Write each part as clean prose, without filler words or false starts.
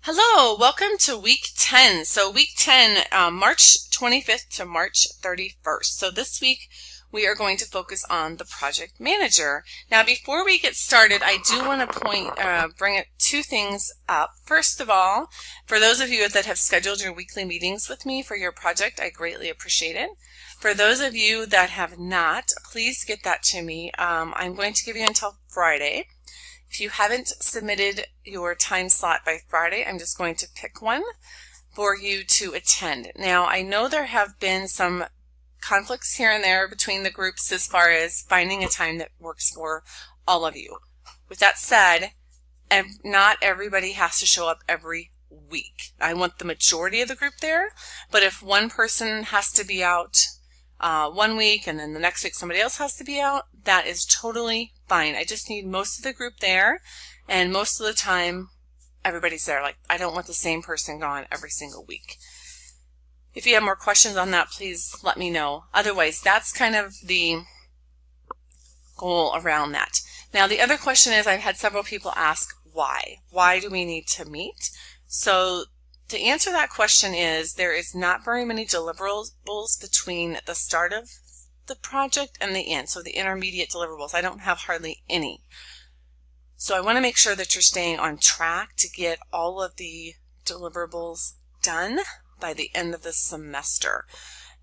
Hello, welcome to week 10. So week 10, March 25th to March 31st. So this week we are going to focus on the project manager. Now before we get started, I do want to bring two things up. First of all, for those of you that have scheduled your weekly meetings with me for your project, I greatly appreciate it. For those of you that have not, please get that to me. I'm going to give you until Friday. If you haven't submitted your time slot by Friday, I'm just going to pick one for you to attend. Now, I know there have been some conflicts here and there between the groups as far as finding a time that works for all of you. With that said, not everybody has to show up every week. I want the majority of the group there, but if one person has to be out 1 week and then the next week somebody else has to be out, that is totally fine. I just need most of the group there, and most of the time everybody's there. Like, I don't want the same person gone every single week. If you have more questions on that, please let me know. Otherwise, that's kind of the goal around that. Now, the other question is, I've had several people ask why. Why do we need to meet? So to answer that question is, there is not very many deliverables between the start of the project and the end. So the intermediate deliverables, I don't have hardly any. So I want to make sure that you're staying on track to get all of the deliverables done by the end of the semester.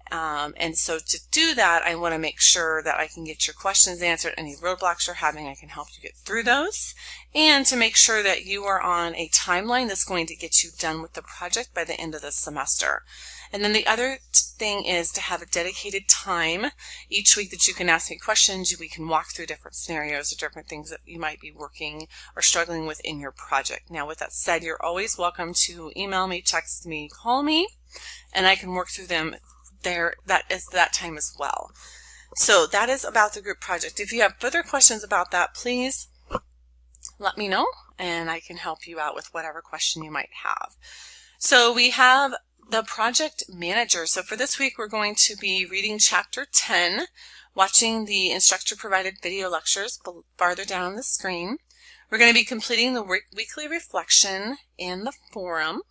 And so to do that, I want to make sure that I can get your questions answered. Any roadblocks you're having, I can help you get through those. And to make sure that you are on a timeline that's going to get you done with the project by the end of the semester. And then the other thing is to have a dedicated time each week that you can ask me questions. We can walk through different scenarios or different things that you might be working or struggling with in your project. Now, with that said, you're always welcome to email me, text me, call me, and I can work through them there. That is that time as well. So that is about the group project. If you have further questions about that, please let me know and I can help you out with whatever question you might have. So we have the project manager. So for this week, we're going to be reading chapter 10, watching the instructor provided video lectures farther down on the screen. We're going to be completing the weekly reflection and the forum,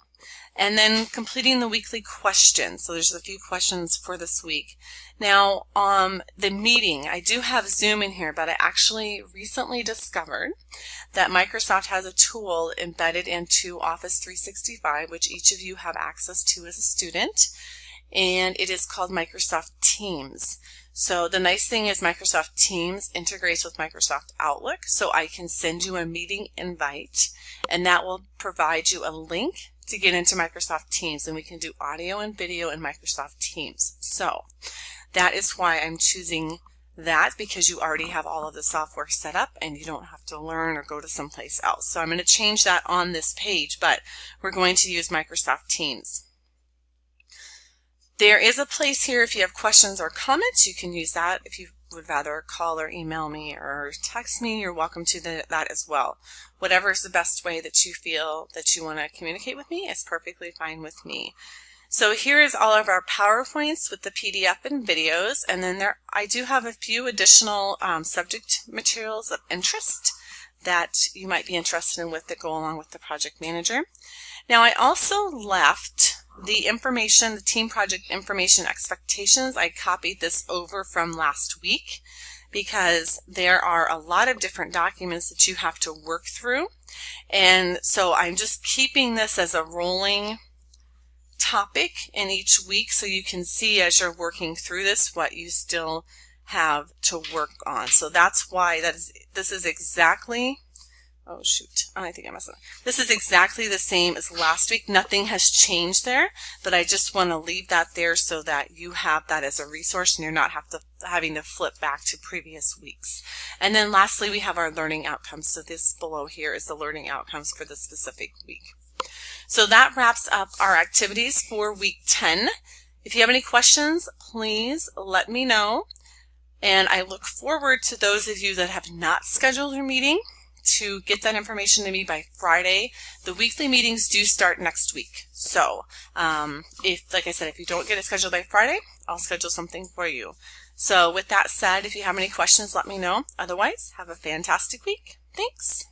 and then completing the weekly questions. So there's a few questions for this week. Now, the meeting, I do have Zoom in here, but I actually recently discovered that Microsoft has a tool embedded into Office 365, which each of you have access to as a student, and it is called Microsoft Teams. So the nice thing is Microsoft Teams integrates with Microsoft Outlook, so I can send you a meeting invite, and that will provide you a link to get into Microsoft Teams, and we can do audio and video in Microsoft Teams. So that is why I'm choosing that, because you already have all of the software set up and you don't have to learn or go to someplace else. So I'm going to change that on this page, but we're going to use Microsoft Teams. There is a place here if you have questions or comments, you can use that. If you would rather call or email me or text me, you're welcome to that as well. Whatever is the best way that you feel that you want to communicate with me is perfectly fine with me. So here is all of our PowerPoints with the PDF and videos, and then I do have a few additional subject materials of interest that you might be interested in that go along with the project manager. Now, I also left the information, the team project information expectations. I copied this over from last week because there are a lot of different documents that you have to work through. And so I'm just keeping this as a rolling topic in each week so you can see as you're working through this what you still have to work on. So that's why this is exactly, oh shoot, I think I messed up. This is exactly the same as last week. Nothing has changed there, but I just want to leave that there so that you have that as a resource and you're not having to flip back to previous weeks. And then lastly, we have our learning outcomes. So this below here is the learning outcomes for the specific week. So that wraps up our activities for week 10. If you have any questions, please let me know. And I look forward to those of you that have not scheduled your meeting to get that information to me by Friday. The weekly meetings do start next week. So like I said, if you don't get it scheduled by Friday, I'll schedule something for you. So with that said, if you have any questions, let me know. Otherwise, have a fantastic week. Thanks.